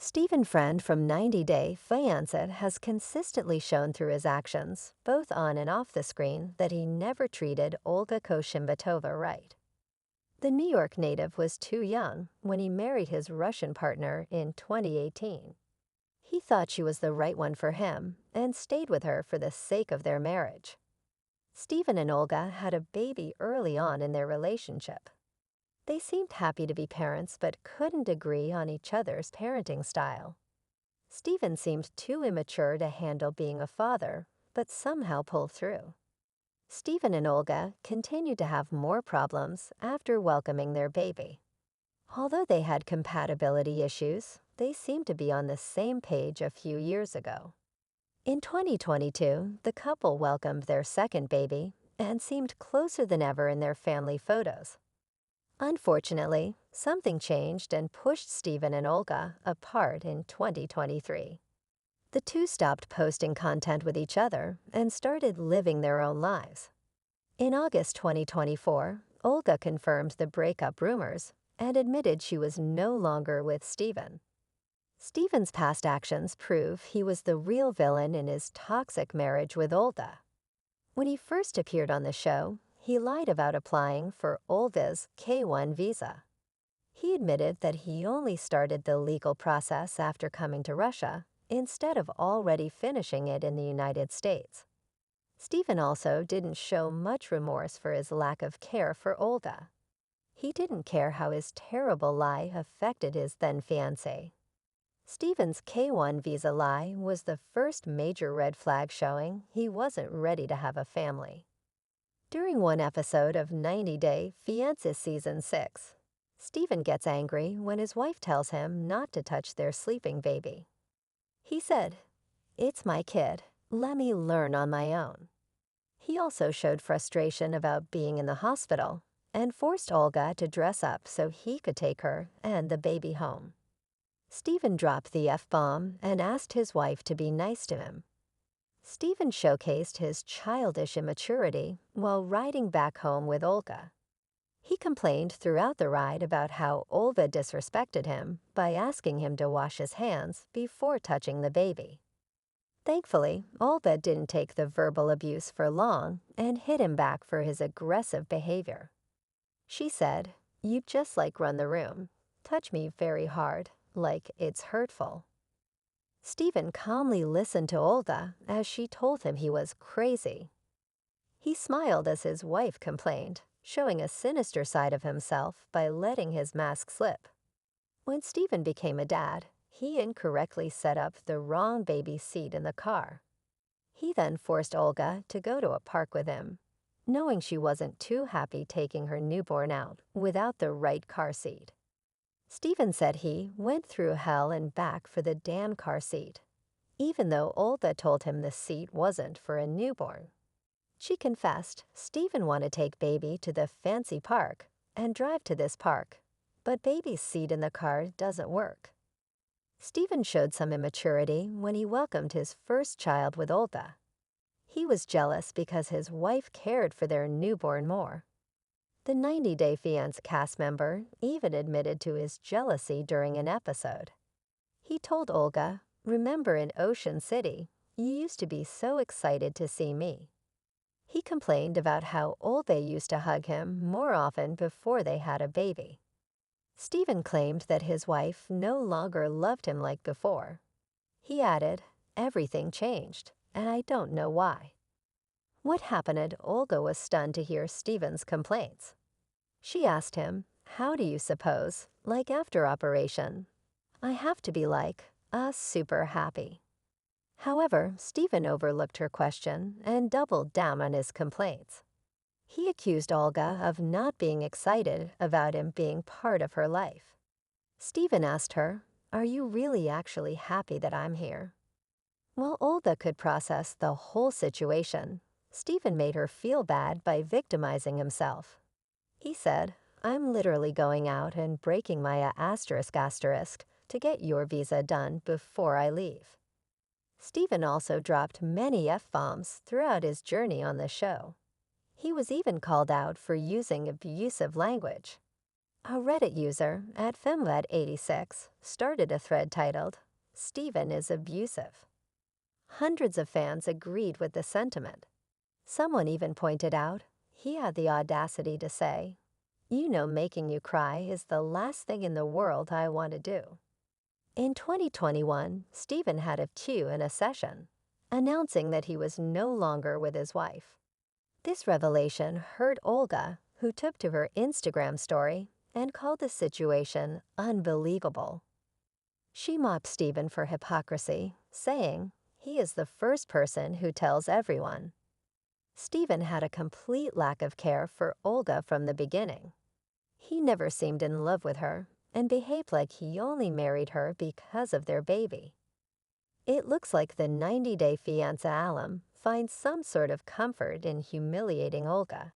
Stephen Friend from 90 Day Fiancé has consistently shown through his actions, both on and off the screen, that he never treated Olga Koshimbatova right. The New York native was too young when he married his Russian partner in 2018. He thought she was the right one for him and stayed with her for the sake of their marriage. Stephen and Olga had a baby early on in their relationship. They seemed happy to be parents but couldn't agree on each other's parenting style. Stephen seemed too immature to handle being a father, but somehow pulled through. Stephen and Olga continued to have more problems after welcoming their baby. Although they had compatibility issues, they seemed to be on the same page a few years ago. In 2022, the couple welcomed their second baby and seemed closer than ever in their family photos. Unfortunately, something changed and pushed Stephen and Olga apart in 2023. The two stopped posting content with each other and started living their own lives. In August 2024, Olga confirmed the breakup rumors and admitted she was no longer with Stephen. Stephen's past actions prove he was the real villain in his toxic marriage with Olga. When he first appeared on the show, he lied about applying for Olga's K-1 visa. He admitted that he only started the legal process after coming to Russia, instead of already finishing it in the United States. Stephen also didn't show much remorse for his lack of care for Olga. He didn't care how his terrible lie affected his then-fiancé. Stephen's K-1 visa lie was the first major red flag showing he wasn't ready to have a family. During one episode of 90 Day Fiancé Season 6, Stephen gets angry when his wife tells him not to touch their sleeping baby. He said, "It's my kid. Let me learn on my own." He also showed frustration about being in the hospital and forced Olga to dress up so he could take her and the baby home. Stephen dropped the F-bomb and asked his wife to be nice to him. Stephen showcased his childish immaturity while riding back home with Olga. He complained throughout the ride about how Olga disrespected him by asking him to wash his hands before touching the baby. Thankfully, Olga didn't take the verbal abuse for long and hit him back for his aggressive behavior. She said, "You just run the room. Touch me very hard, like it's hurtful." Stephen calmly listened to Olga as she told him he was crazy. He smiled as his wife complained, showing a sinister side of himself by letting his mask slip. When Stephen became a dad, he incorrectly set up the wrong baby seat in the car. He then forced Olga to go to a park with him, knowing she wasn't too happy taking her newborn out without the right car seat. Stephen said he went through hell and back for the damn car seat, even though Olga told him the seat wasn't for a newborn. She confessed Stephen wanted to take baby to the fancy park and drive to this park, but baby's seat in the car doesn't work. Stephen showed some immaturity when he welcomed his first child with Olga. He was jealous because his wife cared for their newborn more. The 90 Day Fiancé cast member even admitted to his jealousy during an episode. He told Olga, "Remember in Ocean City, you used to be so excited to see me." He complained about how Olga used to hug him more often before they had a baby. Stephen claimed that his wife no longer loved him like before. He added, "Everything changed, and I don't know why." What happened? Olga was stunned to hear Stephen's complaints. She asked him, "How do you suppose, after operation, I have to be super happy?" However, Stephen overlooked her question and doubled down on his complaints. He accused Olga of not being excited about him being part of her life. Stephen asked her, "Are you really actually happy that I'm here?" While Olga could process the whole situation, Stephen made her feel bad by victimizing himself. He said, "I'm literally going out and breaking my asterisk to get your visa done before I leave." Stephen also dropped many F-bombs throughout his journey on the show. He was even called out for using abusive language. A Reddit user at FemLed86 started a thread titled, "Steven is abusive." Hundreds of fans agreed with the sentiment. Someone even pointed out he had the audacity to say, "You know making you cry is the last thing in the world I want to do." In 2021, Steven had a cue in a session, announcing that he was no longer with his wife. This revelation hurt Olga, who took to her Instagram story and called the situation unbelievable. She mocked Steven for hypocrisy, saying he is the first person who tells everyone. Steven had a complete lack of care for Olga from the beginning. He never seemed in love with her and behaved like he only married her because of their baby. It looks like the 90-day fiancé alum finds some sort of comfort in humiliating Olga.